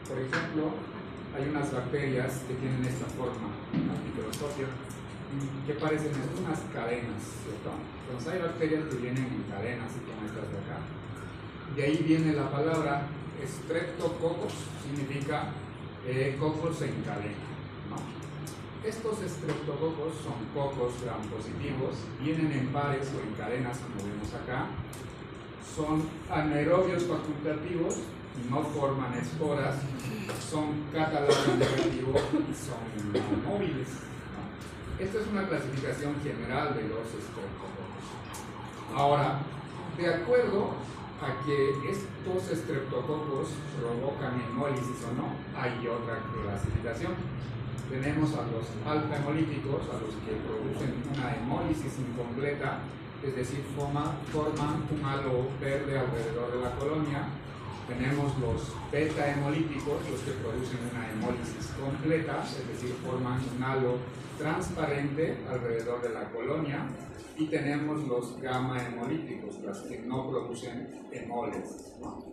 Por ejemplo, hay unas bacterias que tienen esta forma al microscopio que parecen unas cadenas, ¿cierto? Entonces hay bacterias que vienen en cadenas, así como estas de acá. De ahí viene la palabra Streptococcus, significa cocos en cadena, ¿no? Estos streptococos son cocos gram positivos, vienen en pares o en cadenas, como vemos acá. Son anaerobios facultativos, no forman esporas, son catalano negativo y son móviles, ¿no? Esta es una clasificación general de los streptococos. Ahora, de acuerdo a que estos streptococos provocan hemólisis o no, hay otra clasificación. Tenemos a los alfa hemolíticos, a los que producen una hemólisis incompleta, es decir, forman un halo verde alrededor de la colonia. Tenemos los beta hemolíticos, los que producen una hemólisis completa, es decir, forman un halo transparente alrededor de la colonia. Y tenemos los gamma hemolíticos, los que no producen hemólisis, ¿no?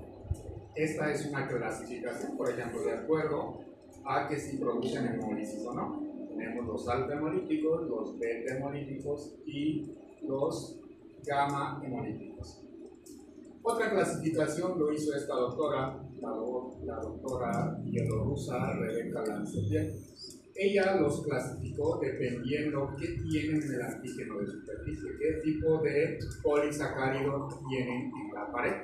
Esta es una clasificación, por ejemplo, de acuerdo a que si producen hemólisis o no. Tenemos los alfa hemolíticos, los beta hemolíticos y los gamma hemolíticos. Otra clasificación lo hizo esta doctora, la doctora bielorrusa Rebecca Lanzetier. Ella los clasificó dependiendo qué tienen en el antígeno de superficie, qué tipo de polisacárido tienen en la pared.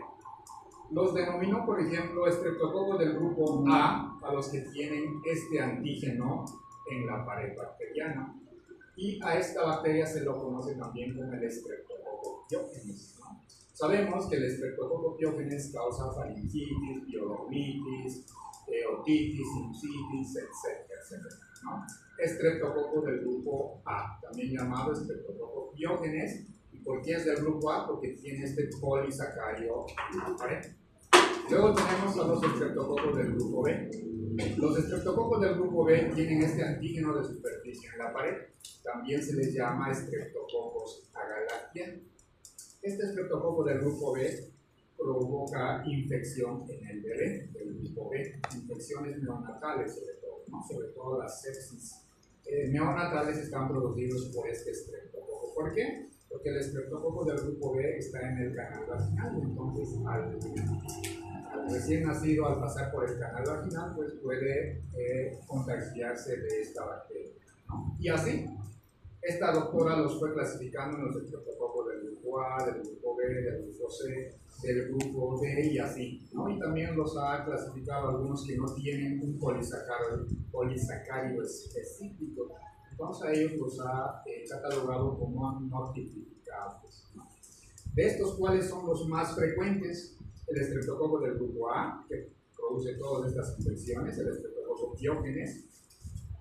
Los denominó, por ejemplo, streptococos del grupo A, a los que tienen este antígeno en la pared bacteriana. Y a esta bacteria se lo conoce también como el Streptococcus pyogenes, ¿no? Sabemos que el Streptococcus pyogenes causa faringitis, pielongitis, otitis, sinusitis, etcétera, etcétera, ¿no? Streptococcus del grupo A, también llamado Streptococcus pyogenes. ¿Y por qué es del grupo A? Porque tiene este polisacario en la pared. Luego tenemos a los streptococos del grupo B. Los streptococos del grupo B tienen este antígeno de superficie en la pared. También se les llama streptococcus agalactiae. Este streptococo del grupo B provoca infección en el bebé del grupo B, infecciones neonatales sobre todo, ¿no? Sobre todo las sepsis neonatales están producidos por este streptococo. ¿Por qué? Porque el streptococo del grupo B está en el canal vaginal, entonces al recién nacido, al pasar por el canal vaginal, pues puede contagiarse de esta bacteria, ¿no? Y así, esta doctora los fue clasificando en los streptococos del grupo A, del grupo B, del grupo C, del grupo D y así, ¿no? Y también los ha clasificado algunos que no tienen un polisacárido específico. Entonces a ellos los ha catalogado como no tipificados, ¿no? De estos, ¿cuáles son los más frecuentes? El streptococo del grupo A, que produce todas estas infecciones, el streptococo pyogenes.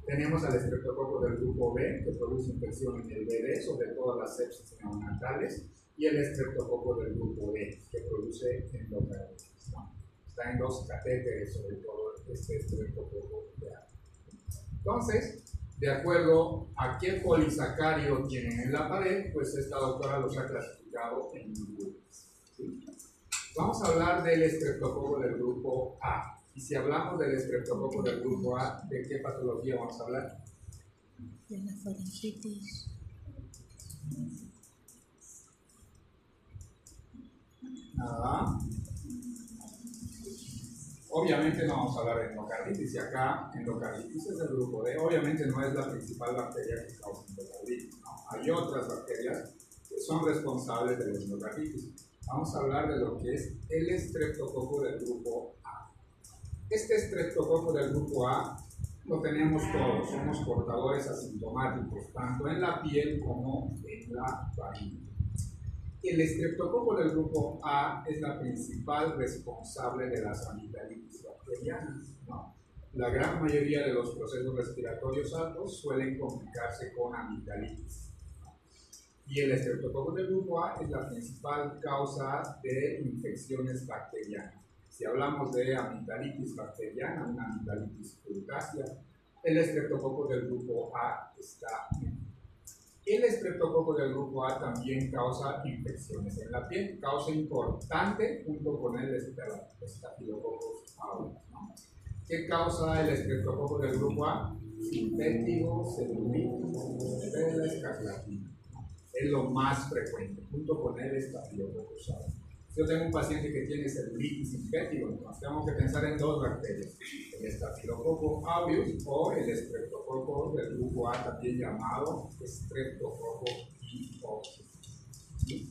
Tenemos al streptococo del grupo B, que produce infección en el bebé, sobre todo las sepsis neonatales, y el streptococo del grupo D, que produce endocarditis, ¿no? Está en los catéteres, sobre todo este streptococo de A. Entonces, de acuerdo a qué polisacárido tienen en la pared, pues esta doctora los ha clasificado en grupos, ¿sí? Vamos a hablar del streptococo del grupo A. Y si hablamos del streptococo del grupo A, ¿de qué patología vamos a hablar? De la faringitis. Nada. Obviamente no vamos a hablar de endocarditis, y acá endocarditis es del grupo D. Obviamente no es la principal bacteria que causa endocarditis, ¿no? Hay otras bacterias que son responsables de la endocarditis. Vamos a hablar de lo que es el streptococo del grupo A. Este streptococo del grupo A lo tenemos todos, somos portadores asintomáticos, tanto en la piel como en la vagina. El streptococo del grupo A es la principal responsable de las amigdalitis bacterianas, ¿no? La gran mayoría de los procesos respiratorios altos suelen complicarse con amigdalitis. Y el streptococo del grupo A es la principal causa de infecciones bacterianas. Si hablamos de amigdalitis bacteriana, una amigdalitis urticácea, el streptococo del grupo A está en. El streptococo del grupo A también causa infecciones en la piel, causa importante junto con el Staphylococcus aureus, ¿no? ¿Qué causa el estreptococo del grupo A? Sintético, celulitis, la escarlatina. Es lo más frecuente, junto con el estafilococcus aureus. Si yo tengo un paciente que tiene celulitis sintético, entonces tengo que pensar en dos bacterias: el estafilococcus aureus o el estreptococo del grupo A, también llamado estreptococo piógenes.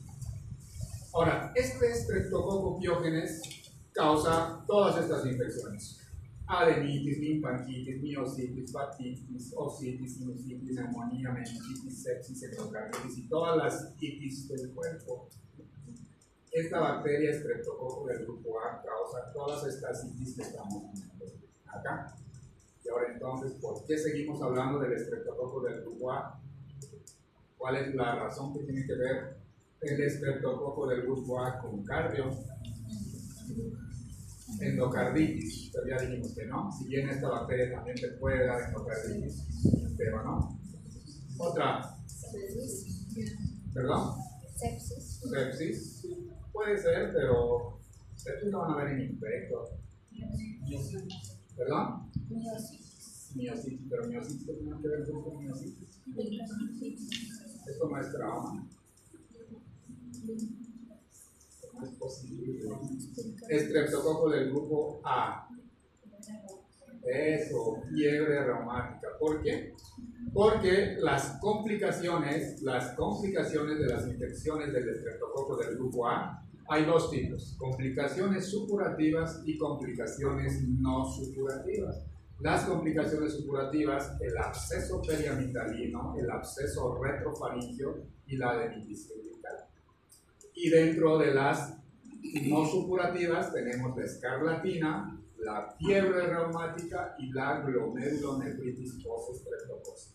Ahora, este estreptococo piógenes causa todas estas infecciones: adenitis, linfangitis, miositis, fascitis, ositis, sinusitis, neumonía, meningitis, sepsis, endocarditis y todas las itis del cuerpo. Esta bacteria estreptococo del grupo A causa todas estas itis que estamos viendo acá. Y ahora entonces, ¿por qué seguimos hablando del estreptococo del grupo A? ¿Cuál es la razón que tiene que ver el estreptococo del grupo A con cardio? Endocarditis, pero ya dijimos que no. Si bien esta bacteria también te puede dar endocarditis, pero no. Otra. ¿Perdón? Sepsis. Sepsis. Puede ser, pero sepsis lo van a ver en infecto. ¿Perdón? Miositis, pero miositis tiene que ver con miositis. Esto no es trauma. No es posible. Estreptococo del grupo A. Eso, fiebre reumática. ¿Por qué? Porque las complicaciones de las infecciones del estreptococo del grupo A, hay dos tipos: complicaciones supurativas y complicaciones no supurativas. Las complicaciones supurativas: el absceso periamigdalino, el absceso retrofaringio y la adenitis cervical. Y dentro de las no supurativas tenemos la escarlatina, la fiebre reumática y la glomerulonefritis postestreptocócica.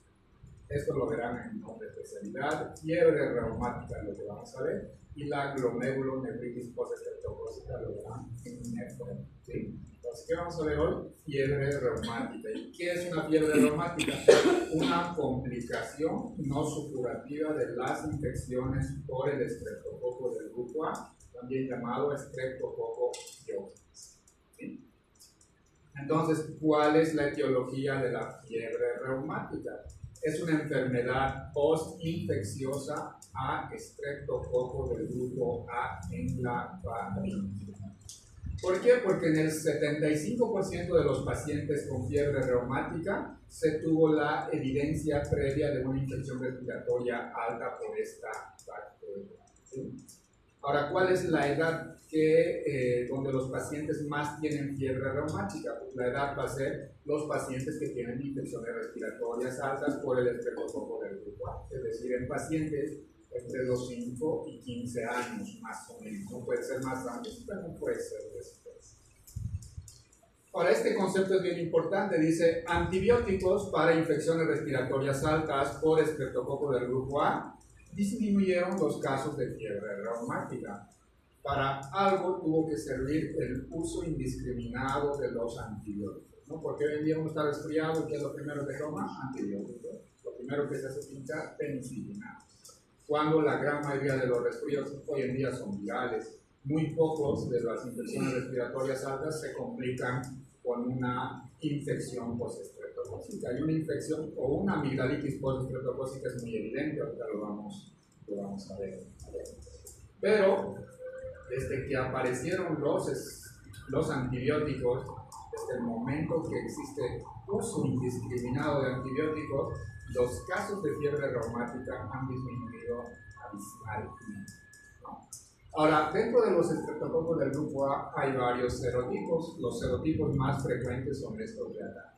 Esto lo verán en la especialidad. Fiebre reumática es lo que vamos a ver, y la glomerulonefritis postestreptocócica lo verán en nefro. ¿Sí? Entonces, ¿qué vamos a ver hoy? Fiebre reumática. ¿Y qué es una fiebre reumática? Una complicación no supurativa de las infecciones por el estreptococo del grupo A, también llamado estreptococo piógenes. ¿Sí? Entonces, ¿cuál es la etiología de la fiebre reumática? Es una enfermedad postinfecciosa a estreptococo del grupo A en la faringe. ¿Por qué? Porque en el 75% de los pacientes con fiebre reumática se tuvo la evidencia previa de una infección respiratoria alta por esta bacteria. ¿Sí? Ahora, ¿cuál es la edad donde los pacientes más tienen fiebre reumática? Pues la edad va a ser los pacientes que tienen infecciones respiratorias altas por el estreptococo del grupo A, es decir, en pacientes entre los 5 y 15 años, más o menos. No puede ser más antes, pero no puede ser después. Ahora, este concepto es bien importante. Dice: antibióticos para infecciones respiratorias altas por estreptococo del grupo A disminuyeron los casos de fiebre reumática. Para algo tuvo que servir el uso indiscriminado de los antibióticos, ¿no? Porque hoy en día uno está resfriado y ¿qué es lo primero que toma? Antibióticos. Lo primero que se hace pinchar, penicilina. Cuando la gran mayoría de los resfríos hoy en día son virales. Muy pocos de las infecciones respiratorias altas se complican con una infección postestreptocócica. Y una infección o una amigdalitis postestreptocócica es muy evidente, ahorita lo vamos a ver. Pero desde que aparecieron los antibióticos, desde el momento que existe uso indiscriminado de antibióticos, los casos de fiebre reumática han disminuido abismalmente, ¿no? Ahora, dentro de los estreptococos del grupo A hay varios serotipos. Los serotipos más frecuentes son estos de acá.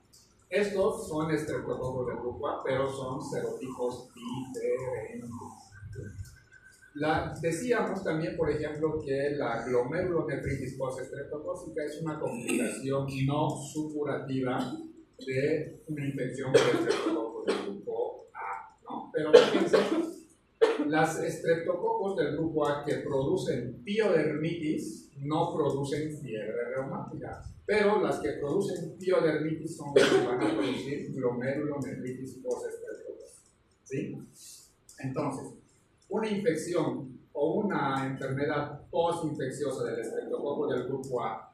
Estos son estreptococos del grupo A, pero son serotipos diferentes. Decíamos también, por ejemplo, que la glomerulonefritis postestreptocócica es una complicación no supurativa de una infección por estreptococo del grupo A, ¿no? Pero fíjense, las estreptococos del grupo A que producen piodermitis no producen fiebre reumática, pero las que producen piodermitis son las que van a producir glomerulonefritis postestreptocócica, ¿sí? Entonces, una infección o una enfermedad postinfecciosa del estreptococo del grupo A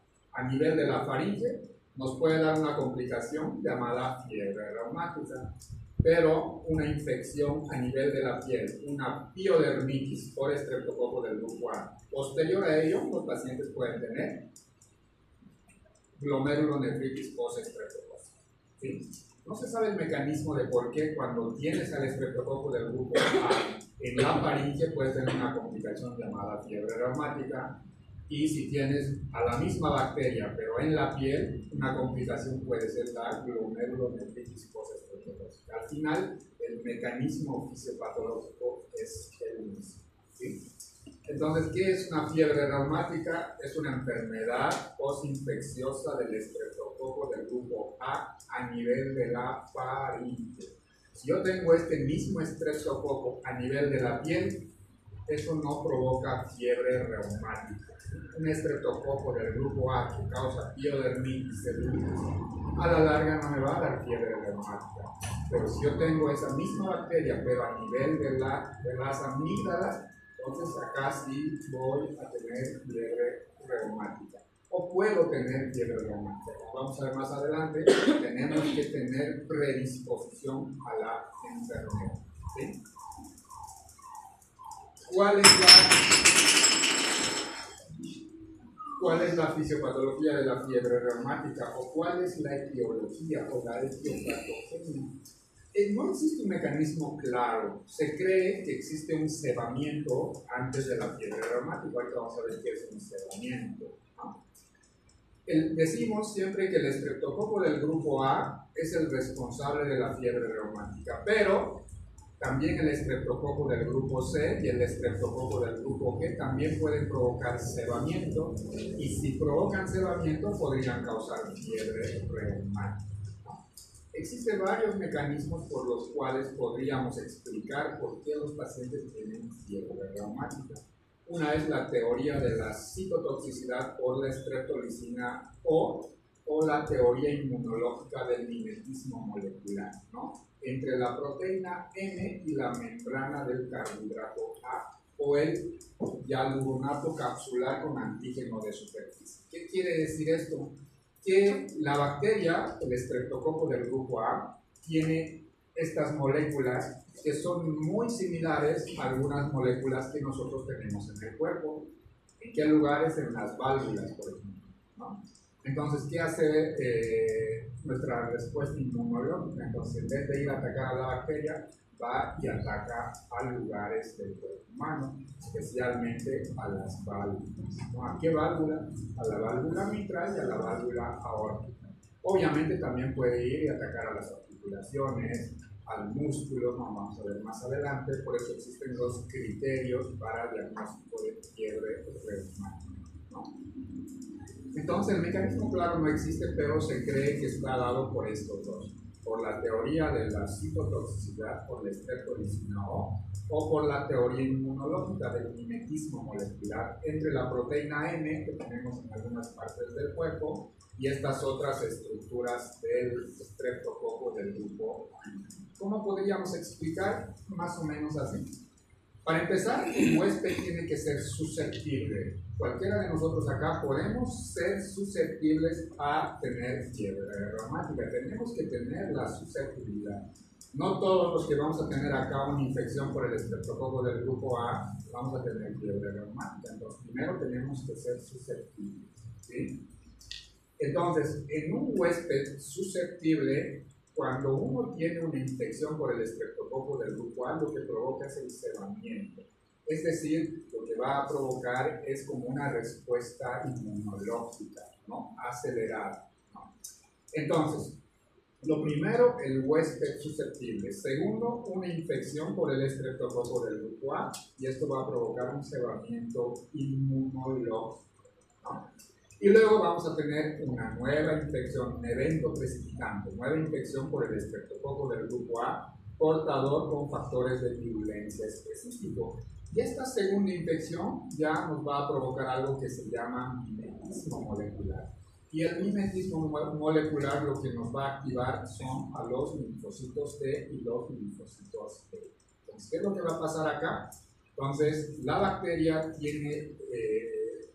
nivel de la faringe nos puede dar una complicación llamada fiebre reumática, pero una infección a nivel de la piel, una piodermitis por estreptococo del grupo A. Posterior a ello, los pacientes pueden tener glomerulonefritis post-estreptococo. ¿Sí? No se sabe el mecanismo de por qué cuando tienes al estreptococo del grupo A en la faringe puedes tener una complicación llamada fiebre reumática, y si tienes a la misma bacteria pero en la piel, una complicación puede ser la glomerulonefritis post-estreptococo. Al final, el mecanismo fisiopatológico es el mismo. ¿Sí? Entonces, ¿qué es una fiebre reumática? Es una enfermedad postinfecciosa del estreptococo del grupo A nivel de la faringe. Si yo tengo este mismo estreptococo a nivel de la piel, eso no provoca fiebre reumática. Un estreptococo del grupo A que causa piodermitis, celulitis, a la larga no me va a dar fiebre reumática. Pero si yo tengo esa misma bacteria, pero a nivel de las amígdalas, entonces acá sí voy a tener fiebre reumática. O puedo tener fiebre reumática. Como vamos a ver más adelante, tenemos que tener predisposición a la enfermedad. ¿Sí? ¿Cuál es la fisiopatología de la fiebre reumática? ¿O cuál es la etiología o la etiopatogenia? No existe un mecanismo claro. Se cree que existe un cebamiento antes de la fiebre reumática. Ahorita vamos a ver qué es un cebamiento, ¿no? Decimos siempre que el estreptococo del grupo A es el responsable de la fiebre reumática, pero también el estreptococo del grupo C y el estreptococo del grupo G también pueden provocar cebamiento, y si provocan cebamiento podrían causar fiebre reumática. Existen varios mecanismos por los cuales podríamos explicar por qué los pacientes tienen fiebre reumática. Una es la teoría de la citotoxicidad por la streptolicina o la teoría inmunológica del mimetismo molecular, ¿no? Entre la proteína M y la membrana del carbohidrato A, o el hialuronato capsular con antígeno de superficie. ¿Qué quiere decir esto? Que la bacteria, el estreptococo del grupo A, tiene estas moléculas que son muy similares a algunas moléculas que nosotros tenemos en el cuerpo. ¿En qué lugares? En las válvulas, por ejemplo, ¿no? Entonces, ¿qué hace nuestra respuesta inmunológica? Entonces, en vez de ir a atacar a la bacteria, va y ataca a lugares del cuerpo humano, especialmente a las válvulas, ¿no? ¿A qué válvula? A la válvula mitral y a la válvula aórtica. Obviamente también puede ir y atacar a las articulaciones, al músculo, como vamos a ver más adelante. Por eso existen los criterios para diagnóstico de fiebre reumática, ¿no? Entonces, el mecanismo claro no existe, pero se cree que está dado por estos dos: por la teoría de la citotoxicidad por la streptolicina o por la teoría inmunológica del mimetismo molecular entre la proteína M que tenemos en algunas partes del cuerpo y estas otras estructuras del estreptococo del grupo A. ¿Cómo podríamos explicar? Más o menos así. Para empezar, el huésped tiene que ser susceptible. Cualquiera de nosotros acá podemos ser susceptibles a tener fiebre reumática. Tenemos que tener la susceptibilidad. No todos los que vamos a tener acá una infección por el estreptococo del grupo A vamos a tener fiebre reumática. Entonces, primero tenemos que ser susceptibles, ¿sí? Entonces, en un huésped susceptible, cuando uno tiene una infección por el estreptococo del grupo A, lo que provoca es el cebamiento. Es decir, lo que va a provocar es como una respuesta inmunológica, ¿no? Acelerada, ¿no? Entonces, lo primero, el huésped susceptible. Segundo, una infección por el estreptococo del grupo A, y esto va a provocar un cebamiento inmunológico, ¿no? Y luego vamos a tener una nueva infección, un evento precipitante, nueva infección por el estreptococo del grupo A, portador con factores de virulencia específico. Y esta segunda infección ya nos va a provocar algo que se llama mimetismo molecular. Y el mimetismo molecular lo que nos va a activar son a los linfocitos T y los linfocitos B. Entonces, ¿qué es lo que va a pasar acá? Entonces, la bacteria tiene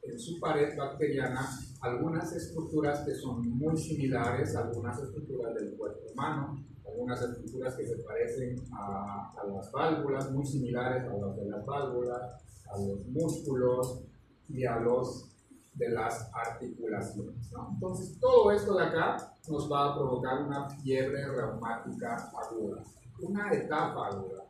en su pared bacteriana algunas estructuras que son muy similares a algunas estructuras del cuerpo humano, algunas estructuras que se parecen a las válvulas, muy similares a las de las válvulas, a los músculos y a los de las articulaciones, ¿no? Entonces, todo esto de acá nos va a provocar una fiebre reumática aguda, una etapa aguda.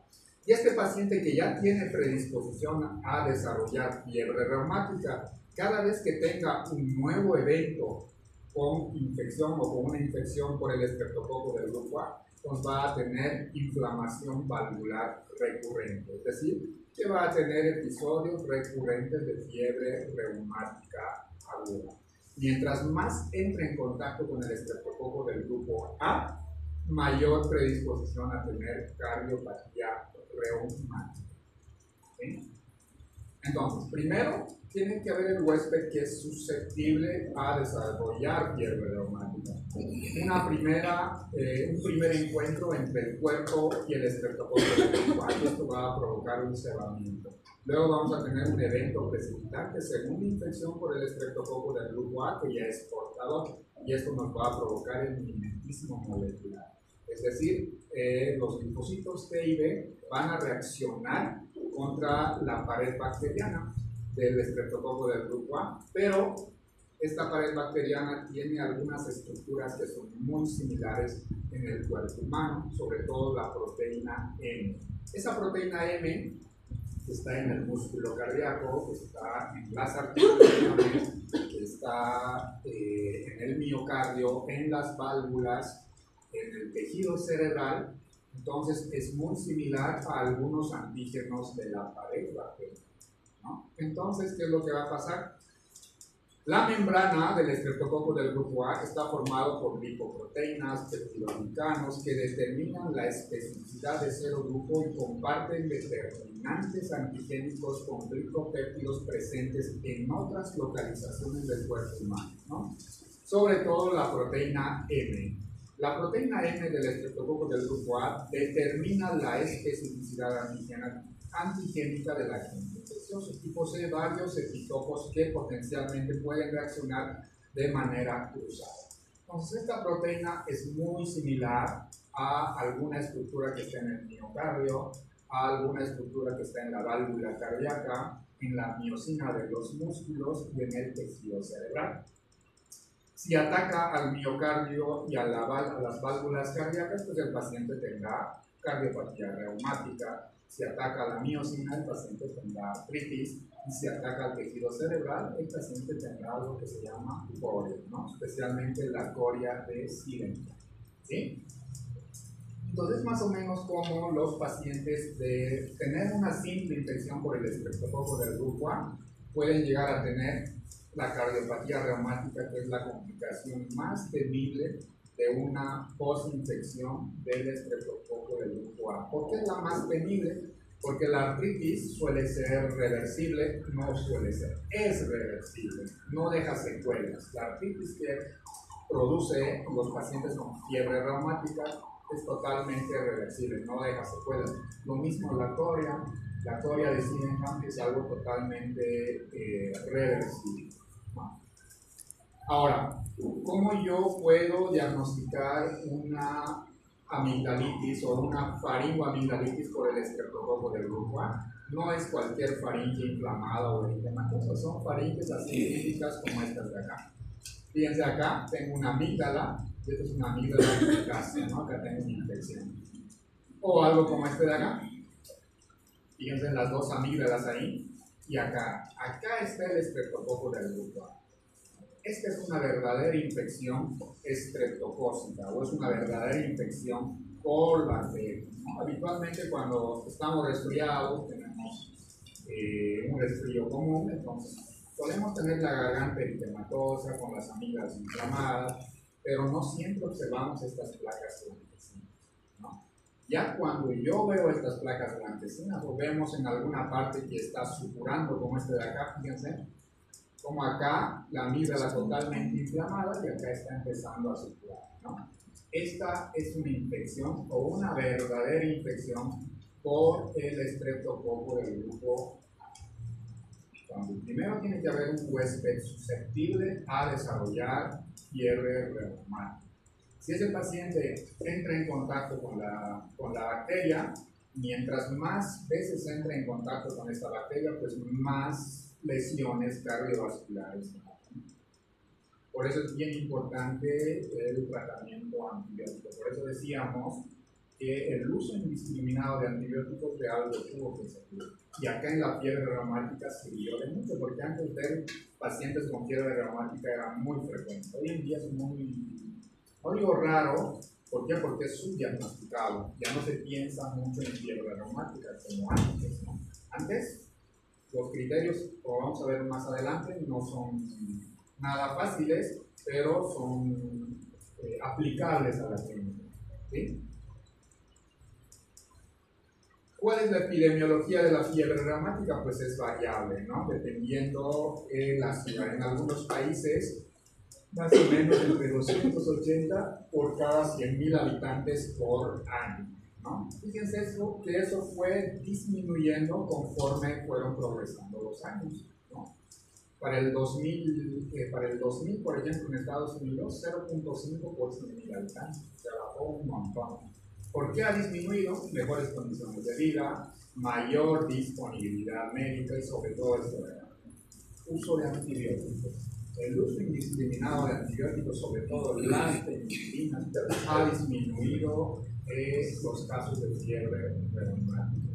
Y este paciente que ya tiene predisposición a desarrollar fiebre reumática, cada vez que tenga un nuevo evento con infección o con una infección por el estreptococo del grupo A, pues va a tener inflamación valvular recurrente, es decir, que va a tener episodios recurrentes de fiebre reumática aguda. Mientras más entre en contacto con el estreptococo del grupo A, mayor predisposición a tener cardiopatía reumática. ¿Sí? Entonces, primero, tiene que haber el huésped que es susceptible a desarrollar fiebre reumática. Un primer encuentro entre el cuerpo y el estreptococo del grupo A, y esto va a provocar un cebamiento. Luego vamos a tener un evento precipitante, segunda infección por el estreptococo del grupo A, que ya es portador, y esto nos va a provocar el mimetismo molecular. Es decir, los linfocitos T y B van a reaccionar contra la pared bacteriana del estreptococo del grupo A, pero esta pared bacteriana tiene algunas estructuras que son muy similares en el cuerpo humano, sobre todo la proteína M. Esa proteína M que está en el músculo cardíaco, que está en las articulaciones, que está en el miocardio, en las válvulas, en el tejido cerebral. Entonces es muy similar a algunos antígenos de la pared bacteriana, ¿no? Entonces, ¿qué es lo que va a pasar? La membrana del estreptococo del grupo A está formado por lipoproteínas, peptidoglicanos, que determinan la especificidad de serogrupo y comparten determinantes antigénicos con glicopéptidos presentes en otras localizaciones del cuerpo humano, ¿no? Sobre todo la proteína M. La proteína M del estreptococo del grupo A determina la especificidad antigénica del agente infeccioso y posee varios epitopos que potencialmente pueden reaccionar de manera cruzada. Entonces, esta proteína es muy similar a alguna estructura que está en el miocardio, a alguna estructura que está en la válvula cardíaca, en la miocina de los músculos y en el tejido cerebral. Si ataca al miocardio y a las válvulas cardíacas, pues el paciente tendrá cardiopatía reumática. Si ataca a la miocina, el paciente tendrá artritis. Y si ataca al tejido cerebral, el paciente tendrá lo que se llama coria, ¿no? Especialmente la coria de Silentz, ¿sí? Entonces, más o menos como los pacientes de tener una simple infección por el estreptococo del grupo A pueden llegar a tener la cardiopatía reumática, que es la complicación más temible de una posinfección del estreptococo del grupo A. ¿Por qué es la más temible? Porque la artritis suele ser reversible, no suele ser, es reversible, no deja secuelas. La artritis que produce los pacientes con fiebre reumática es totalmente reversible, no deja secuelas. Lo mismo la coria de Silentz es algo totalmente reversible. Ahora, ¿cómo yo puedo diagnosticar una amigdalitis o una faringoamigdalitis por el estreptococo del grupo A? No es cualquier faringe inflamada o eritematosa, son faringes así típicas como estas de acá. Fíjense acá, tengo una amígdala, y esta es una amígdala eficaz, ¿no? Acá tengo una infección. O algo como este de acá. Fíjense las dos amígdalas ahí. Y acá está el estreptococo del grupo A. Esta es una verdadera infección estreptocócica o es una verdadera infección por bacterias, ¿no? Habitualmente cuando estamos resfriados tenemos un resfrío común, entonces podemos tener la garganta eritematosa con las amígdalas inflamadas, pero no siempre observamos estas placas blanquecinas, ¿no? Ya cuando yo veo estas placas blanquecinas o vemos en alguna parte que está supurando como este de acá, fíjense, como acá la amígdala totalmente inflamada y acá está empezando a supurar, ¿no? Esta es una infección o una verdadera infección por el estreptococo del grupo A. Entonces, primero tiene que haber un huésped susceptible a desarrollar fiebre reumática. Si ese paciente entra en contacto con la bacteria, mientras más veces entra en contacto con esta bacteria, pues más lesiones cardiovasculares. Por eso es bien importante el tratamiento antibiótico. Por eso decíamos que el uso indiscriminado de antibióticos de algo tuvo que servir. Y acá en la fiebre reumática sirvió de mucho, porque antes ver pacientes con fiebre reumática era muy frecuente. Hoy en día es no digo raro. ¿Por qué? Porque es subdiagnosticado. Ya no se piensa mucho en fiebre reumática como antes, ¿no? Antes, los criterios, como vamos a ver más adelante, no son nada fáciles, pero son aplicables a la clínica, ¿sí? ¿Cuál es la epidemiología de la fiebre reumática? Pues es variable, ¿no? Dependiendo de la ciudad. En algunos países, más o menos entre 280 por cada 100.000 habitantes por año, ¿no? Fíjense que eso fue disminuyendo conforme fueron progresando los años, ¿no? Para el 2000, por ejemplo, en Estados Unidos, 0.5 por 100.000 habitantes, se bajó un montón. ¿Por qué ha disminuido? Mejores condiciones de vida, mayor disponibilidad médica y sobre todo el uso de antibióticos. El uso indiscriminado de antibióticos, sobre todo las penicilinas, ha disminuido los casos de fiebre reumática.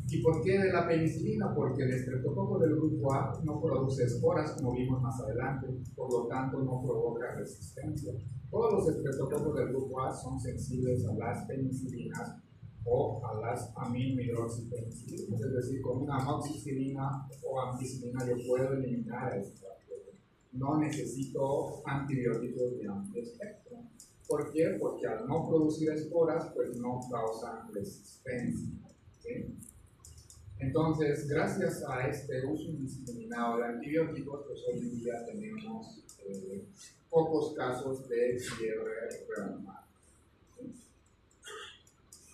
¿Y por qué de la penicilina? Porque el estreptococo del grupo A no produce esporas, como vimos más adelante, por lo tanto no provoca resistencia. Todos los estreptococos del grupo A son sensibles a las penicilinas o a las aminohidroxipenicilinas, es decir, con una amoxicilina o ampicilina yo puedo eliminar a esta bacteria. No necesito antibióticos de amplio espectro. ¿Por qué? Porque al no producir esporas, pues no causan resistencia, ¿sí? Entonces, gracias a este uso indiscriminado de antibióticos, pues hoy en día tenemos pocos casos de fiebre reumática.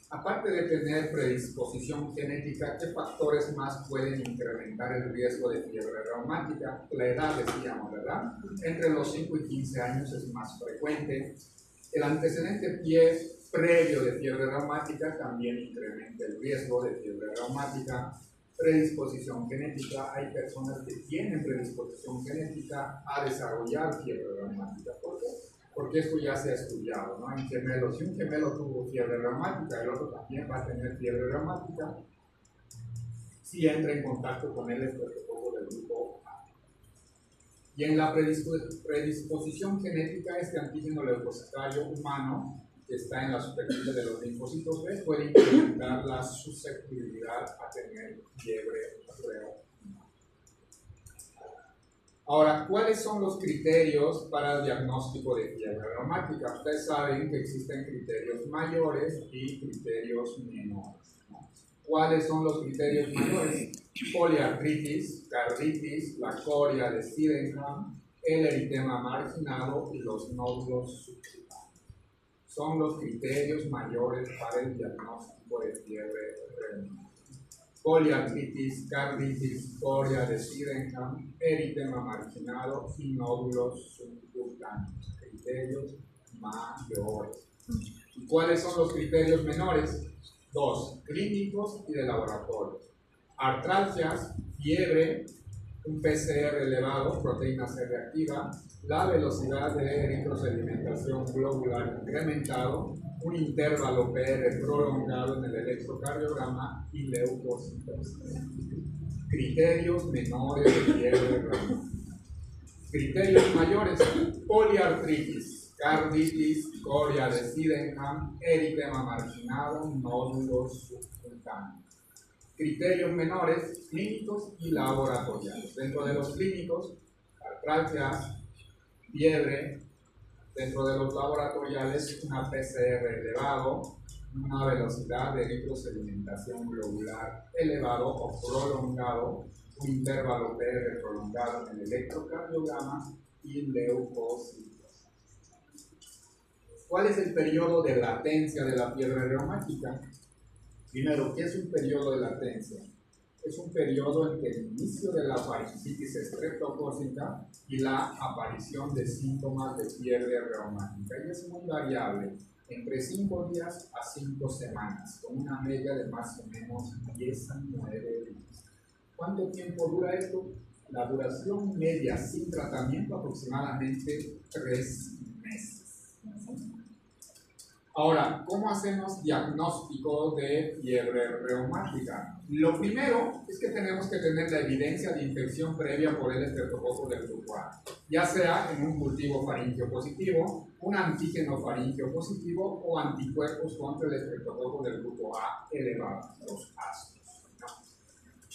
Aparte de tener predisposición genética, ¿qué factores más pueden incrementar el riesgo de fiebre reumática? La edad, decíamos, ¿verdad? Entre los 5 y 15 años es más frecuente. El antecedente previo de fiebre reumática también incrementa el riesgo de fiebre reumática. Predisposición genética, hay personas que tienen predisposición genética a desarrollar fiebre reumática. ¿Por qué? Porque esto ya se ha estudiado, ¿no? En gemelos, si un gemelo tuvo fiebre reumática, el otro también va a tener fiebre reumática si entra en contacto con el estreptococo del grupo A. Y en la predisposición genética, este antígeno leucocitario humano que está en la superficie de los linfocitos B puede incrementar la susceptibilidad a tener fiebre reumática. Ahora, ¿cuáles son los criterios para el diagnóstico de fiebre reumática? Ustedes saben que existen criterios mayores y criterios menores, ¿no? ¿Cuáles son los criterios mayores? Poliartritis, carditis, la coria de Sydenham, el eritema marginado y los nódulos subcutáneos. Son los criterios mayores para el diagnóstico de fiebre reumática. Poliartritis, carditis, coria de Sydenham, eritema marginado y nódulos subcutáneos. Criterios mayores. ¿Y cuáles son los criterios menores? Dos, clínicos y de laboratorio. Artralgias, fiebre, un PCR elevado, proteína C reactiva, la velocidad de eritrosedimentación globular incrementado, un intervalo PR prolongado en el electrocardiograma y leucocitos. Criterios menores de fiebre reumática. Criterios mayores: poliartritis, carditis, coria de Sydenham, eritema marginado, nódulos subcutáneos. Criterios menores, clínicos y laboratoriales. Dentro de los clínicos, artralgias, fiebre. Dentro de los laboratoriales, una PCR elevado, una velocidad de eritrosedimentación globular elevado o prolongado, un intervalo PR prolongado en el electrocardiograma y leucocitos. ¿Cuál es el periodo de latencia de la fiebre reumática? Primero, ¿qué es un periodo de latencia? es un periodo entre el inicio de la faringitis estreptocócica y la aparición de síntomas de fiebre reumática. Y es muy variable, entre 5 días a 5 semanas, con una media de más o menos 10 a 9 días. ¿Cuánto tiempo dura esto? La duración media sin tratamiento aproximadamente 3 meses. Ahora, ¿cómo hacemos diagnóstico de fiebre reumática? Lo primero es que tenemos que tener la evidencia de infección previa por el estreptococo del grupo A, ya sea en un cultivo faríngeo positivo, un antígeno faríngeo positivo o anticuerpos contra el estreptococo del grupo A elevado, los ASTOS.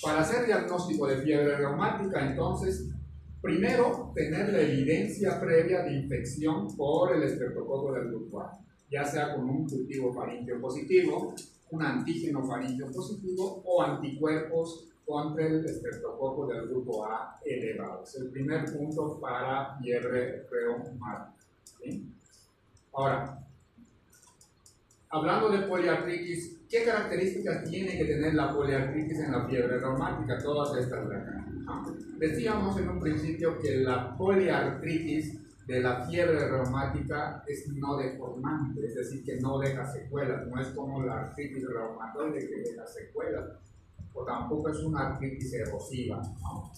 Para hacer diagnóstico de fiebre reumática, entonces, primero tener la evidencia previa de infección por el estreptococo del grupo A, ya sea con un cultivo faríngeo positivo, un antígeno faríngeo positivo o anticuerpos contra el estreptococo del grupo A elevado. Es el primer punto para fiebre reumática. ¿Sí? Ahora, hablando de poliartritis, ¿qué características tiene que tener la poliartritis en la fiebre reumática? Todas estas de acá. Decíamos en un principio que la poliartritis de la fiebre reumática es no deformante, es decir, que no deja secuelas, no es como la artritis reumatoide que deja secuelas, o tampoco es una artritis erosiva, ¿no?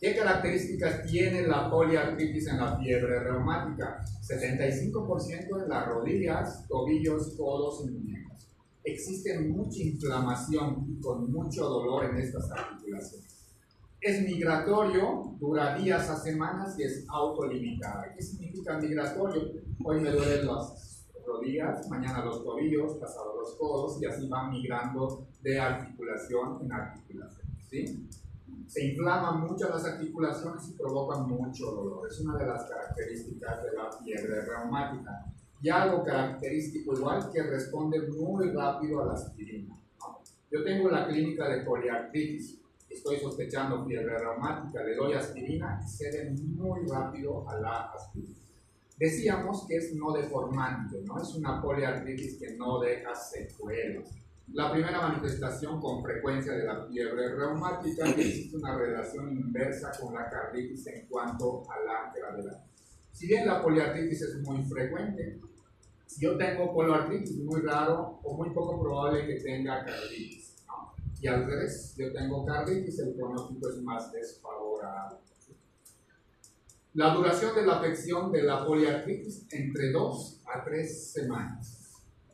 ¿Qué características tiene la poliartritis en la fiebre reumática? 75% en las rodillas, tobillos, codos y muñecas. Existe mucha inflamación y con mucho dolor en estas articulaciones. Es migratorio, dura días a semanas y es autolimitada. ¿Qué significa migratorio? Hoy me duelen las rodillas, mañana los tobillos, pasado los codos y así van migrando de articulación en articulación. ¿Sí? Se inflaman mucho las articulaciones y provocan mucho dolor. Es una de las características de la fiebre reumática. Y algo característico igual que responde muy rápido a la aspirina, ¿no? Yo tengo la clínica de poliartritis. Estoy sospechando fiebre reumática, le doy aspirina y cede muy rápido a la aspirina. Decíamos que es no deformante, ¿no? Es una poliartritis que no deja secuelas. La primera manifestación con frecuencia de la fiebre reumática, que existe una relación inversa con la carditis en cuanto a la gravedad. Si bien la poliartritis es muy frecuente, si yo tengo poliartritis, muy raro o muy poco probable que tenga carditis. Y al revés, yo tengo carditis, el pronóstico es más desfavorable. La duración de la afección de la poliartritis entre 2 a 3 semanas.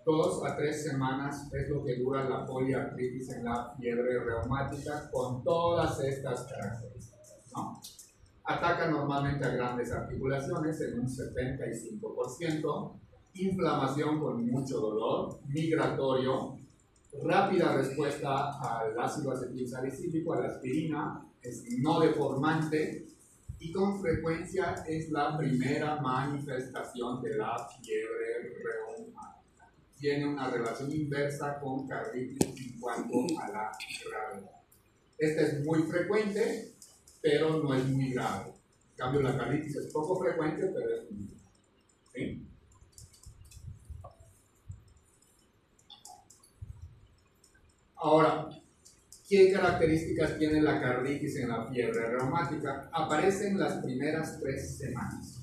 2 a 3 semanas es lo que dura la poliartritis en la fiebre reumática con todas estas características, ¿no? Ataca normalmente a grandes articulaciones en un 75%, inflamación con mucho dolor, migratorio, rápida respuesta al ácido acetilsalicílico, a la aspirina, es no deformante y con frecuencia es la primera manifestación de la fiebre reumática. Tiene una relación inversa con carditis en cuanto a la gravedad. Esta es muy frecuente, pero no es muy grave. En cambio, la carditis es poco frecuente, pero es muy grave. ¿Sí? Ahora, ¿qué características tiene la carditis en la fiebre reumática? Aparece en las primeras 3 semanas.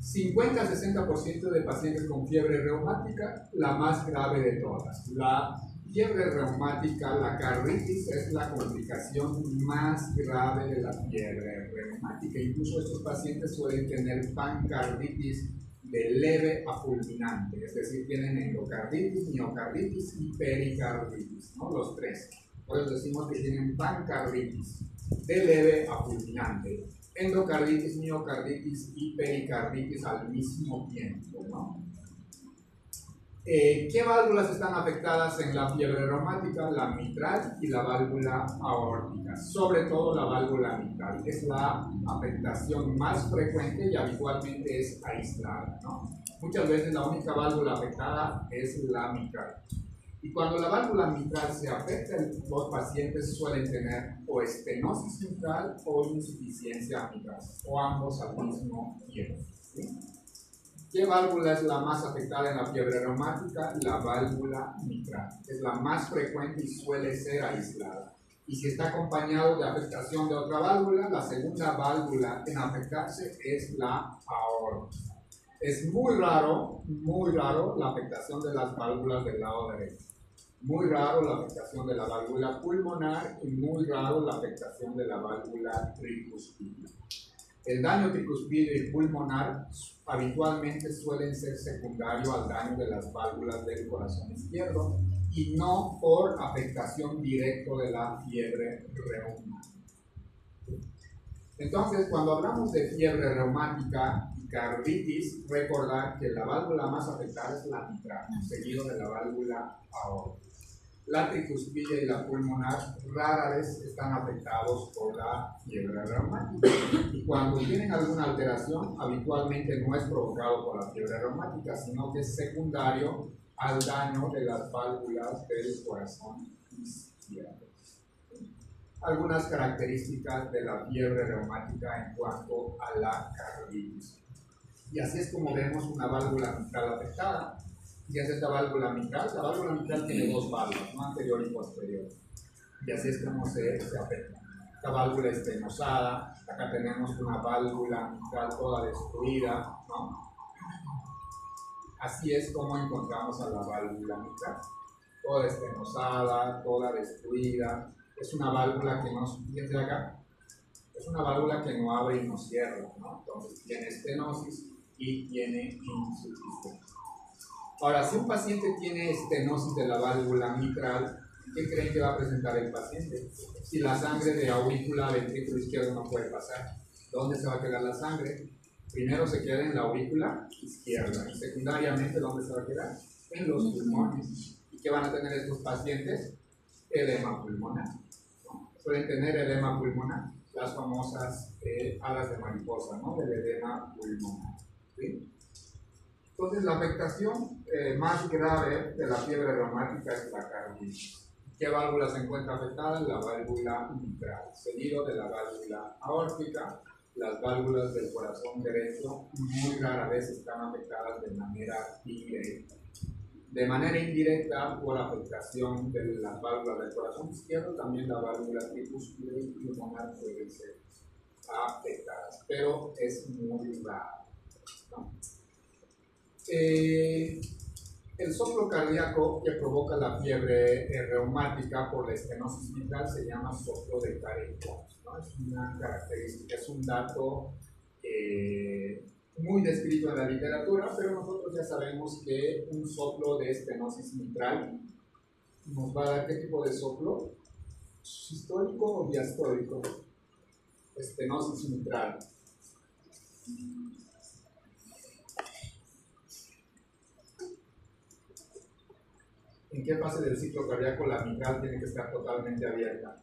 50-60% de pacientes con fiebre reumática, la más grave de todas. La fiebre reumática, la carditis, es la complicación más grave de la fiebre reumática. Incluso estos pacientes suelen tener pancarditis de leve a fulminante, es decir, tienen endocarditis, miocarditis y pericarditis, ¿no? Los tres. Por eso decimos que tienen pancarditis de leve a fulminante, endocarditis, miocarditis y pericarditis al mismo tiempo, ¿no? ¿Qué válvulas están afectadas en la fiebre reumática? La mitral y la válvula aórtica, sobre todo la válvula mitral, es la afectación más frecuente y habitualmente es aislada, ¿no? Muchas veces la única válvula afectada es la mitral. Y cuando la válvula mitral se afecta, los pacientes suelen tener o estenosis mitral o insuficiencia mitral, o ambos al mismo tiempo, ¿sí? ¿Qué válvula es la más afectada en la fiebre reumática? La válvula mitral. Es la más frecuente y suele ser aislada. Y si está acompañado de afectación de otra válvula, la segunda válvula en afectarse es la aorta. Es muy raro la afectación de las válvulas del lado derecho. Muy raro la afectación de la válvula pulmonar y muy raro la afectación de la válvula tricuspidea. El daño tricuspideo y pulmonar habitualmente suelen ser secundario al daño de las válvulas del corazón izquierdo y no por afectación directa de la fiebre reumática. Entonces, cuando hablamos de fiebre reumática y carditis, recordar que la válvula más afectada es la mitral, seguido de la válvula aórtica. La tricuspidea y la pulmonar rara vez están afectados por la fiebre reumática. Y cuando tienen alguna alteración, habitualmente no es provocado por la fiebre reumática, sino que es secundario al daño de las válvulas del corazón izquierdo. Algunas características de la fiebre reumática en cuanto a la carditis. Y así es como vemos una válvula mitral afectada. Y es esta válvula mitral. La válvula mitral tiene dos válvulas, ¿no? Anterior y posterior. Y así es como se afecta. Esta válvula estenosada. Acá tenemos una válvula mitral toda destruida, ¿no? Así es como encontramos a la válvula mitral. Toda estenosada, toda destruida. Es una válvula que no, fíjense acá, es una válvula que no abre y no cierra, ¿no? Entonces tiene estenosis y tiene insuficiencia. Ahora, si un paciente tiene estenosis de la válvula mitral, ¿qué creen que va a presentar el paciente? Si la sangre de aurícula a ventrículo izquierdo no puede pasar, ¿dónde se va a quedar la sangre? Primero se queda en la aurícula izquierda y secundariamente, ¿dónde se va a quedar? En los pulmones. ¿Y qué van a tener estos pacientes? Edema pulmonar. Suelen tener edema pulmonar, las famosas alas de mariposa, ¿no? Del edema pulmonar. ¿Sí? Entonces, la afectación más grave de la fiebre reumática es la carditis. ¿Qué válvula se encuentra afectada? La válvula mitral, seguido de la válvula aórtica. Las válvulas del corazón derecho muy rara vez están afectadas de manera directa. De manera indirecta, por afectación de las válvulas del corazón izquierdo, también la válvula tricuspidea y pulmonar pueden ser afectadas, pero es muy raro, ¿no? El soplo cardíaco que provoca la fiebre reumática por la estenosis mitral se llama soplo de Carey-Cox, ¿no? Es una característica, es un dato muy descrito en la literatura, pero nosotros ya sabemos que un soplo de estenosis mitral nos va a dar ¿qué tipo de soplo? ¿Sistólico o diastólico? Estenosis mitral. ¿En qué fase del ciclo cardíaco la mitral tiene que estar totalmente abierta?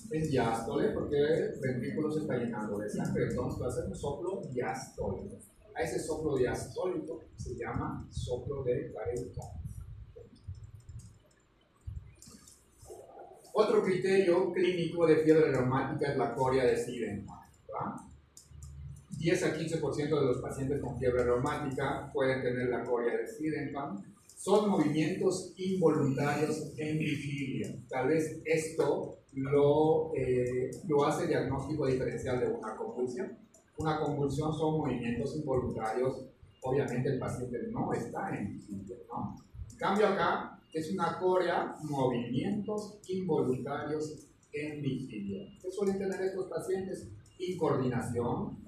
En diástole, porque el ventrículo se está llenando de sangre, entonces va a ser un soplo diastólico. A ese soplo diastólico se llama soplo de Carey-Cox. Otro criterio clínico de fiebre reumática es la coria de Sydenham. 10 a 15% de los pacientes con fiebre reumática pueden tener la coria de Sydenham. Son movimientos involuntarios en vigilia. Tal vez esto lo hace diagnóstico diferencial de una convulsión. Una convulsión son movimientos involuntarios. Obviamente el paciente no está en vigilia, ¿no? En cambio acá es una coria, movimientos involuntarios en vigilia. ¿Qué suelen tener estos pacientes? Incoordinación.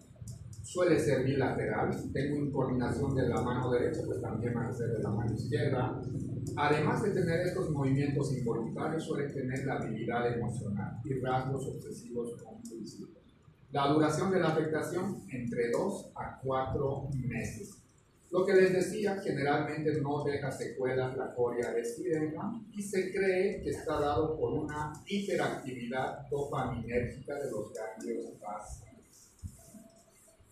Suele ser bilateral. Si tengo incoordinación de la mano derecha, pues también van a ser de la mano izquierda. Además de tener estos movimientos involuntarios, suelen tener la habilidad emocional y rasgos obsesivos compulsivos. La duración de la afectación, entre 2 a 4 meses. Lo que les decía, generalmente no deja secuelas la coria de Sydenham y se cree que está dado por una hiperactividad dopaminérgica de los ganglios basales.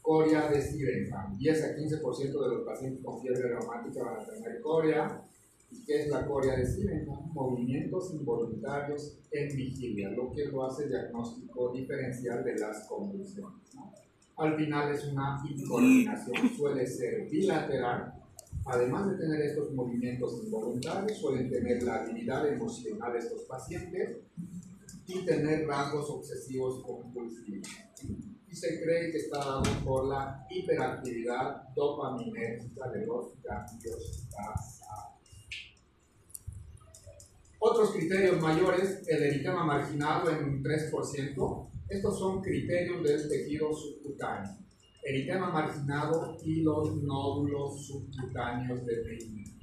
Coria de Sydenham. 10 a 15% de los pacientes con fiebre reumática van a tener coria. ¿Y qué es la coria de Sydenham? Movimientos involuntarios en vigilia, lo que lo hace diagnóstico diferencial de las convulsiones, ¿no? Al final es una incoordinación, suele ser bilateral. Además de tener estos movimientos involuntarios, suelen tener la habilidad emocional de estos pacientes y tener rasgos obsesivos compulsivos. Y se cree que está dado por la hiperactividad dopaminérgica de los ganglios basales. Otros criterios mayores, el eritema marginado en un 3%. Estos son criterios del tejido subcutáneo. Eritema marginado y los nódulos subcutáneos de Meininger.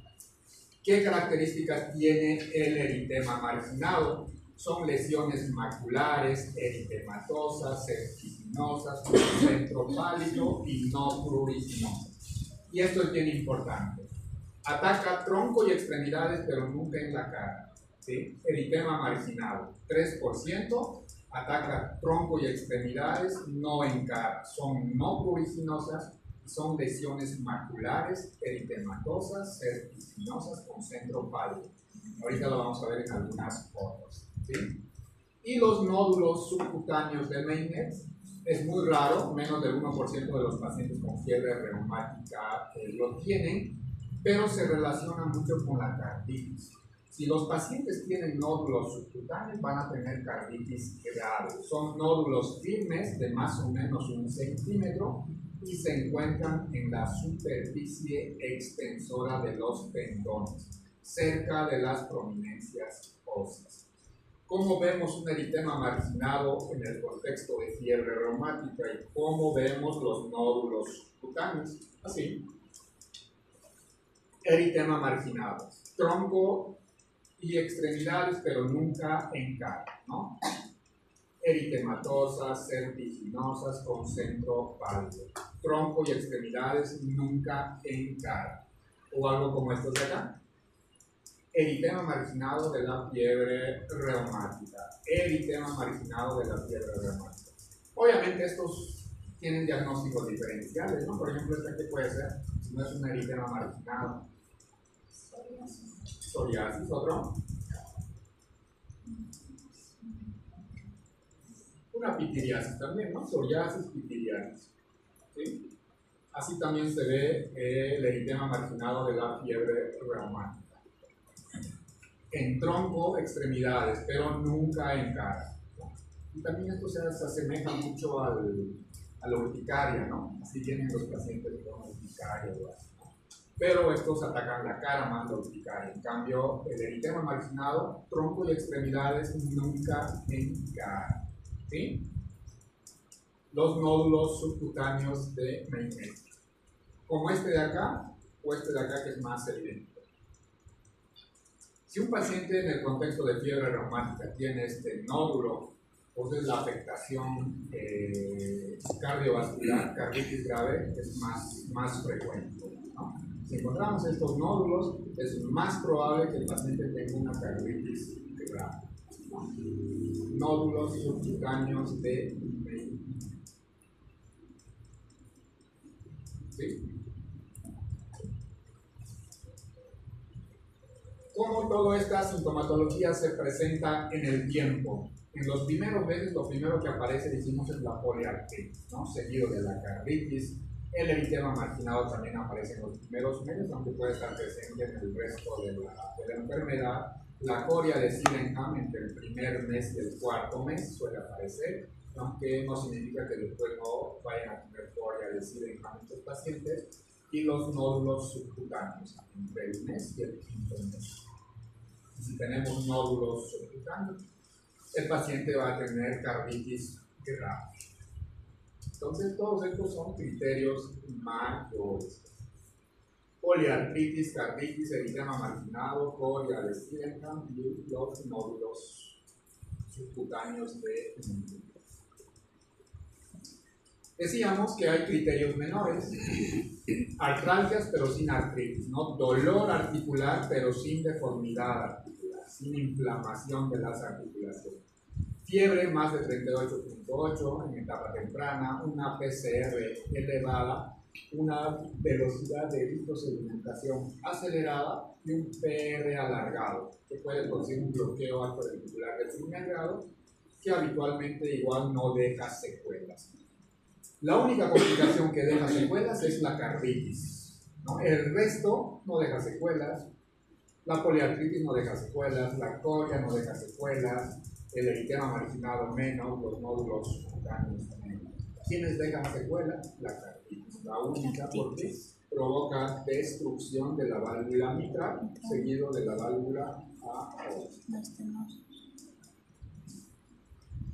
¿Qué características tiene el eritema marginado? Son lesiones maculares, eritematosas, certiginosas, centro pálido y no pruriginosas. Y esto es bien importante. Ataca tronco y extremidades, pero nunca en la cara. ¿Sí? Eritema marginado, 3%, ataca tronco y extremidades, no en cara. Son no pruriginosas y son lesiones maculares, eritematosas, certiginosas con centro pálido. Ahorita lo vamos a ver en algunas fotos. ¿Sí? Y los nódulos subcutáneos de Meininger es muy raro, menos del 1% de los pacientes con fiebre reumática lo tienen, pero se relaciona mucho con la carditis. Si los pacientes tienen nódulos subcutáneos, van a tener carditis grave. Son nódulos firmes de más o menos 1 centímetro y se encuentran en la superficie extensora de los tendones, cerca de las prominencias óseas. ¿Cómo vemos un eritema marginado en el contexto de fiebre reumática y cómo vemos los nódulos subcutáneos? Así. Eritema marginado, tronco y extremidades, pero nunca en cara, ¿no? Eritematosas, certiginosas con centro pálido. Tronco y extremidades, nunca en cara. O algo como estos de acá. Eritema marginado de la fiebre reumática. Eritema marginado de la fiebre reumática. Obviamente estos tienen diagnósticos diferenciales, ¿no? Por ejemplo, este que puede ser, no es un eritema marginado. Psoriasis, otro. Una pitiriasis también, ¿no? Psoriasis, pitiriasis. ¿Sí? Así también se ve el eritema marginado de la fiebre reumática. En tronco, extremidades, pero nunca en cara. Y también esto se asemeja mucho a la urticaria, ¿no? Así vienen los pacientes con urticaria o así, ¿no? Pero estos atacan la cara más la urticaria. En cambio, el eritema marginado, tronco y extremidades, nunca en cara. ¿Sí? Los nódulos subcutáneos de Meininger. Como este de acá, o este de acá que es más evidente. Si un paciente en el contexto de fiebre reumática tiene este nódulo, entonces la afectación cardiovascular, carditis grave, es más frecuente, ¿no? Si encontramos estos nódulos, es más probable que el paciente tenga una carditis grave, ¿no? Nódulos subcutáneos de Meininger. ¿Sí? ¿Cómo toda esta sintomatología se presenta en el tiempo? En los primeros meses, lo primero que aparece, decimos, es la poliartritis, ¿no? Seguido de la carditis. El eritema marginado también aparece en los primeros meses, aunque puede estar presente en el resto de la enfermedad. La coria de Sydenham entre el primer mes y el cuarto mes suele aparecer, aunque no significa que después no vayan a tener coria de Sydenham estos pacientes. Y los nódulos subcutáneos entre el mes y el quinto mes. Si tenemos nódulos subcutáneos, el paciente va a tener carditis grave. Entonces, todos estos son criterios mayores. Poliartritis, carditis, eritema marginado, coria de Sydenham y los nódulos subcutáneos de Meininger. Decíamos que hay criterios menores, artralgias pero sin artritis, ¿no? Dolor articular pero sin deformidad articular, sin inflamación de las articulaciones. Fiebre más de 38.8 en etapa temprana, una PCR elevada, una velocidad de eritrosedimentación acelerada y un PR alargado, que puede producir un bloqueo articular de primer grado, que habitualmente igual no deja secuelas. La única complicación que deja secuelas es la carditis, ¿no? El resto no deja secuelas. La poliartritis no deja secuelas, la coria no deja secuelas, el eritema marginado menos, los nódulos cutáneos menos. ¿Quiénes dejan secuela? La carditis, la única, porque provoca destrucción de la válvula mitral, seguido de la válvula aórtica.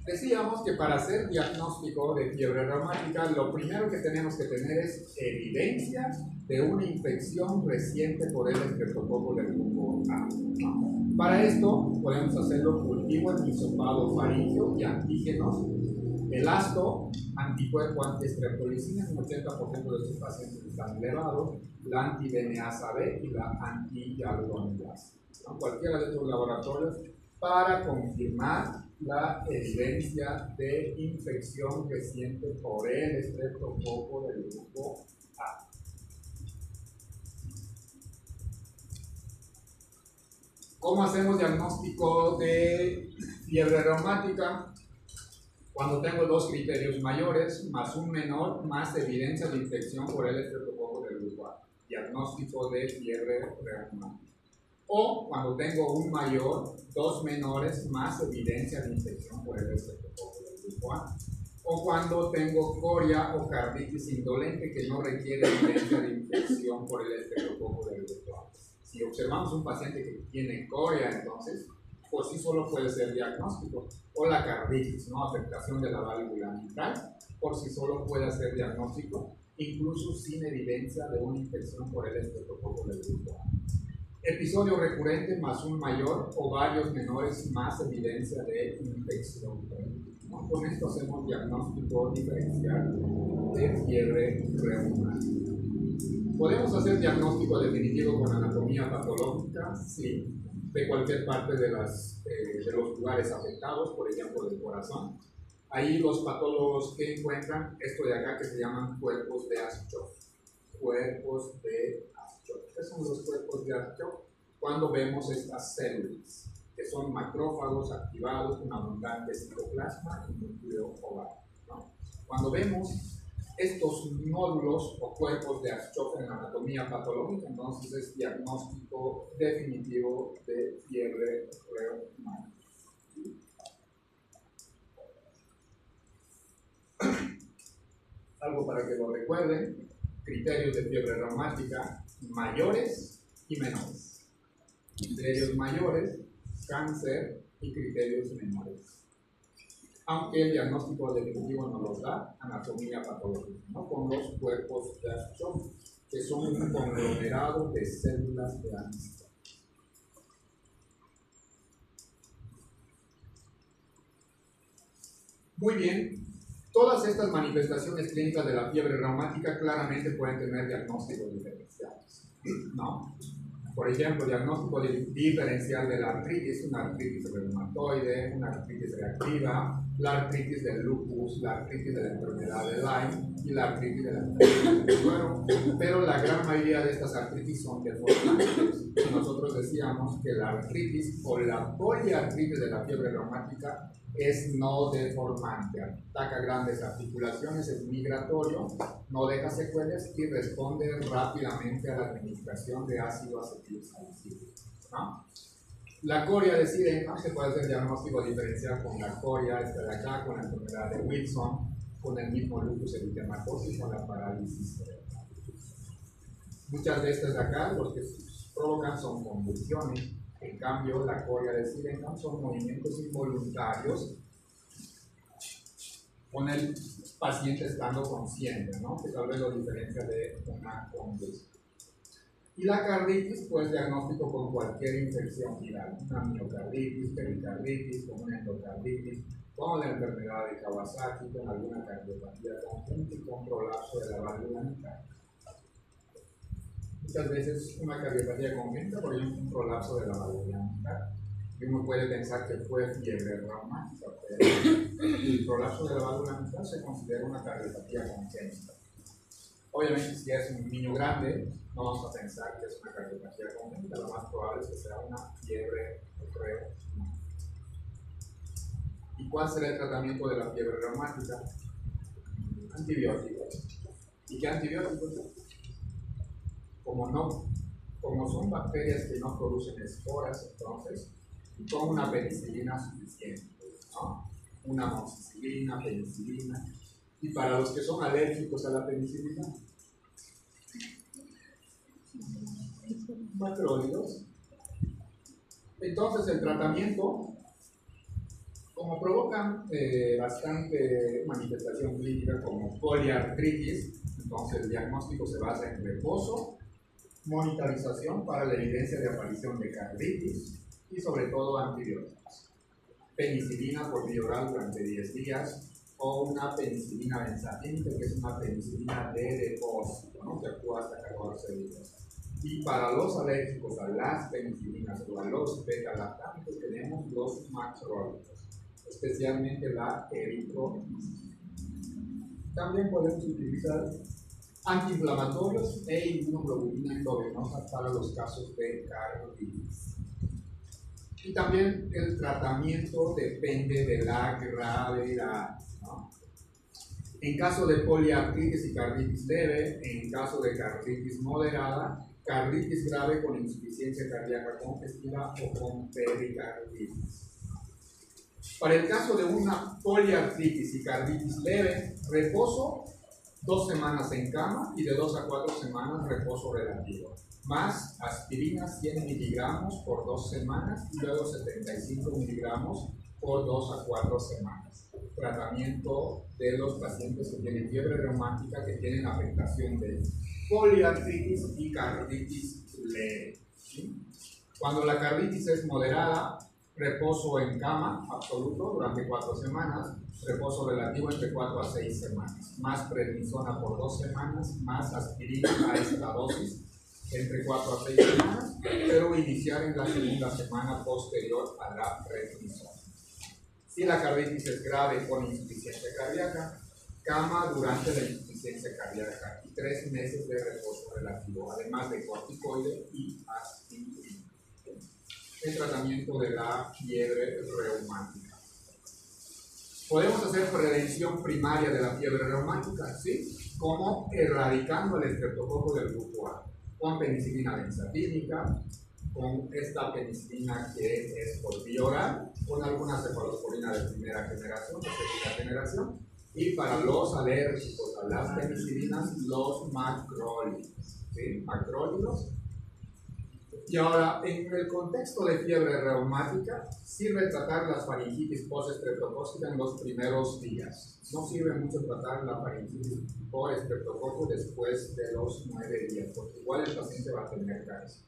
Decíamos que para hacer diagnóstico de fiebre reumática, lo primero que tenemos que tener es evidencia de una infección reciente por el estreptococo del grupo A. Para esto podemos hacerlo cultivo en hisopado faríngeo y antígenos, el ASTO, anticuerpo antiestreptolicina, en un 80% de sus pacientes están elevados, la anti-DNasa B y la anti-hialuronidasa. Cualquiera de estos laboratorios para confirmar la evidencia de infección reciente por el estreptococo del grupo A. ¿Cómo hacemos diagnóstico de fiebre reumática? Cuando tengo dos criterios mayores, más un menor, más evidencia de infección por el estreptococo del grupo A. Diagnóstico de fiebre reumática. O cuando tengo un mayor, dos menores, más evidencia de infección por el estreptococo del grupo A. O cuando tengo coria o carditis indolente que no requiere evidencia de infección por el estreptococo del grupo A. Si observamos un paciente que tiene coria, entonces, por sí solo puede ser diagnóstico. O la carditis, ¿no? Afectación de la válvula mitral, por sí solo puede ser diagnóstico, incluso sin evidencia de una infección por el estreptococo del grupo A. Episodio recurrente más un mayor o varios menores más evidencia de infección. ¿No? Con esto hacemos diagnóstico diferencial de fiebre reumática. ¿Podemos hacer diagnóstico definitivo con anatomía patológica? Sí, de cualquier parte de los lugares afectados, por ejemplo del corazón. Ahí los patólogos que encuentran esto de acá que se llaman cuerpos de Aschoff. Cuerpos de Aschoff. ¿Qué son los cuerpos de Aschoff? Cuando vemos estas células, que son macrófagos activados con abundante citoplasma y núcleo oval, ¿no? Cuando vemos estos nódulos o cuerpos de Aschoff en la anatomía patológica, entonces es diagnóstico definitivo de fiebre reumática. Algo para que lo recuerden: criterios de fiebre reumática mayores y menores. Criterios mayores, cáncer, y criterios menores. Aunque el diagnóstico definitivo no los da anatomía patológica, ¿no? Con los cuerpos de Aschoff, que son un conglomerado de células de Aschoff. Muy bien, todas estas manifestaciones clínicas de la fiebre reumática claramente pueden tener diagnósticos diferenciales, ¿no? Por ejemplo, diagnóstico diferencial de la artritis, una artritis reumatoide, una artritis reactiva, la artritis del lupus, la artritis de la enfermedad de Lyme y la artritis de la enfermedad del suero. Pero la gran mayoría de estas artritis son deformantes. Y nosotros decíamos que la artritis o la poliartritis de la fiebre reumática es no deformante, ataca grandes articulaciones, es migratorio, no deja secuelas y responde rápidamente a la administración de ácido acetilsalicílico, ¿no? La coria de Sydenham se puede hacer diagnóstico diferencial con la coria esta de acá, con la enfermedad de Wilson, con el mismo lupus eritematoso y con la parálisis cerebral. Muchas de estas de acá, los que provocan son convulsiones. En cambio, la coria de Sydenham son movimientos involuntarios con el paciente estando consciente, ¿no? Que tal vez lo diferencia de una convulsión. Y la carditis, pues diagnóstico con cualquier infección viral, una miocarditis, pericarditis, con una endocarditis, con la enfermedad de Kawasaki, con alguna cardiopatía conjunta y con prolapso de la válvula mitral. Muchas veces una cardiopatía congénita, por ejemplo, un prolapso de la válvula mitral. Y uno puede pensar que fue fiebre reumática, pero el prolapso de la válvula mitral se considera una cardiopatía congénita. Obviamente, si es un niño grande, no vamos a pensar que es una cardiopatía congénita, lo más probable es que sea una fiebre reumática. ¿Y cuál será el tratamiento de la fiebre reumática? Antibióticos. ¿Y qué antibióticos? Como son bacterias que no producen esporas, entonces, con una penicilina suficiente. ¿no? Una amoxicilina, penicilina. Y para los que son alérgicos a la penicilina, macrólidos. Entonces el tratamiento, como provocan bastante manifestación clínica como poliartritis, entonces el diagnóstico se basa en reposo, monitorización para la evidencia de aparición de carditis y sobre todo antibióticos. Penicilina por vía oral durante 10 días o una penicilina benzatínica, que es una penicilina de depósito, ¿no? Que actúa hasta 14 días. Y para los alérgicos a las penicilinas o a los beta-lactámicos tenemos los macrólidos, especialmente la eritromicina. También podemos utilizar antiinflamatorios e inmunoglobulina endovenosa para los casos de carditis. Y también el tratamiento depende de la gravedad, ¿no? En caso de poliartritis y carditis leve, en caso de carditis moderada, carditis grave con insuficiencia cardíaca congestiva o con pericarditis. Para el caso de una poliartritis y carditis leve, reposo 2 semanas en cama y de 2 a 4 semanas reposo relativo, más aspirina 100 miligramos por 2 semanas y luego 75 miligramos por 2 a 4 semanas. Tratamiento de los pacientes que tienen fiebre reumática, que tienen afectación de poliartritis y carditis leve, ¿sí? Cuando la carditis es moderada, reposo en cama absoluto durante 4 semanas, reposo relativo entre 4 a 6 semanas, más prednisona por 2 semanas, más aspirina a esta dosis entre 4 a 6 semanas, pero iniciar en la segunda semana posterior a la prednisona. Si la carditis es grave con insuficiencia cardíaca, cama durante la insuficiencia cardíaca y 3 meses de reposo relativo, además de corticoide y aspirina. El tratamiento de la fiebre reumática. Podemos hacer prevención primaria de la fiebre reumática, ¿sí? Como erradicando el estreptococo del grupo A, con penicilina benzatínica, con esta penicilina que es por vía oral, con alguna cefalosporina de primera generación, de segunda generación, y para los alérgicos a las penicilinas, los macrólidos, ¿sí? Macrólidos. Y ahora, en el contexto de fiebre reumática, sirve tratar las faringitis post-estreptocócica en los primeros días. No sirve mucho tratar la faringitis por estreptococo después de los 9 días, porque igual el paciente va a tener cáncer.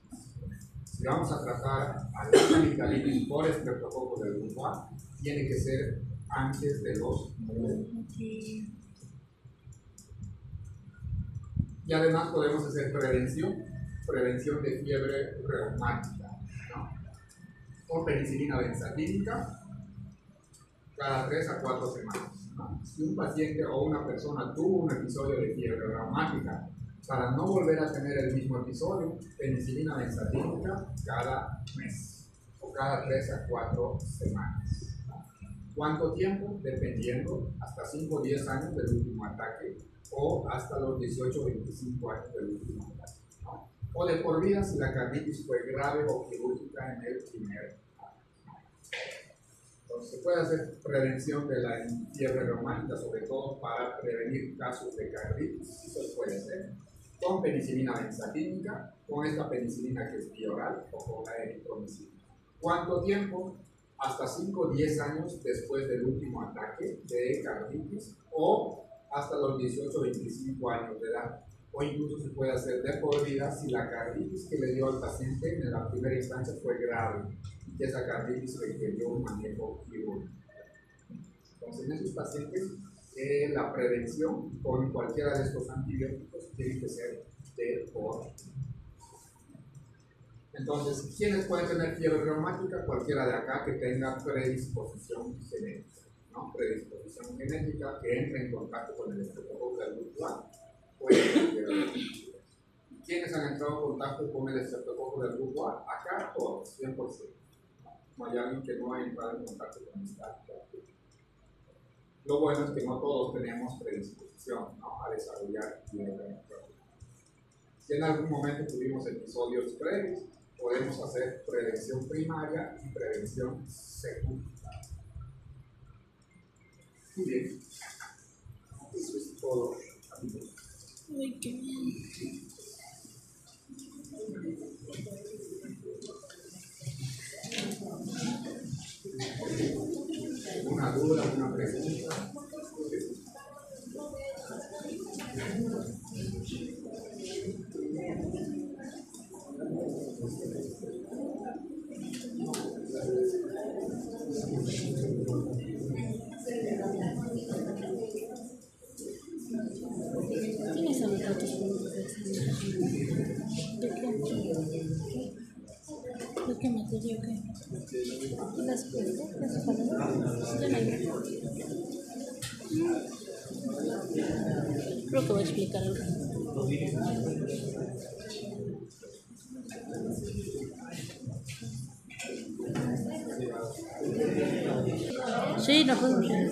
Si vamos a tratar a la amigdalitis por estreptococo del grupo A, tiene que ser antes de los 9 días. Y además podemos hacer prevención de fiebre reumática, ¿no? Con penicilina benzatínica cada 3 a 4 semanas, ¿no? Si un paciente o una persona tuvo un episodio de fiebre reumática, para no volver a tener el mismo episodio, penicilina benzatínica cada mes o cada 3 a 4 semanas. ¿Cuánto tiempo? Dependiendo, hasta 5 o 10 años del último ataque o hasta los 18 o 25 años del último ataque, ¿no? O de por vida si la carditis fue grave o quirúrgica en el primer ataque. Entonces se puede hacer prevención de la fiebre reumática, sobre todo para prevenir casos de carditis, eso se puede hacer con penicilina benzatínica, con esta penicilina que es bioral o con la eritromicina. ¿Cuánto tiempo? Hasta 5 o 10 años después del último ataque de carditis o hasta los 18 o 25 años de edad. O incluso se puede hacer de por vida si la carditis que le dio al paciente en la primera instancia fue grave y que esa carditis requirió un manejo quirúrgico. Entonces, en esos pacientes, la prevención con cualquiera de estos antibióticos tiene que ser de por vida. Entonces, ¿quiénes pueden tener fiebre reumática? Cualquiera de acá que tenga predisposición genética, ¿no? Predisposición genética que entre en contacto con el estreptococo del grupo A. ¿Quiénes han entrado en contacto con el estreptococo del grupo A? Acá todos, 100%. No hay alguien que no haya entrado en contacto con esta. Lo bueno es que no todos tenemos predisposición, ¿no?, a desarrollar fiebre reumática. Si en algún momento tuvimos episodios previos, podemos hacer prevención primaria y prevención secundaria. Muy bien. Eso es todo, amigos. Ay, qué bien. ¿Alguna duda, alguna pregunta? ¿Tienes avocados de qué? ¿De qué materia o qué? ¿Las puertas? ¿Las palabras? Ya no hay. Creo que voy a explicar algo. Sí, nos podemos ir.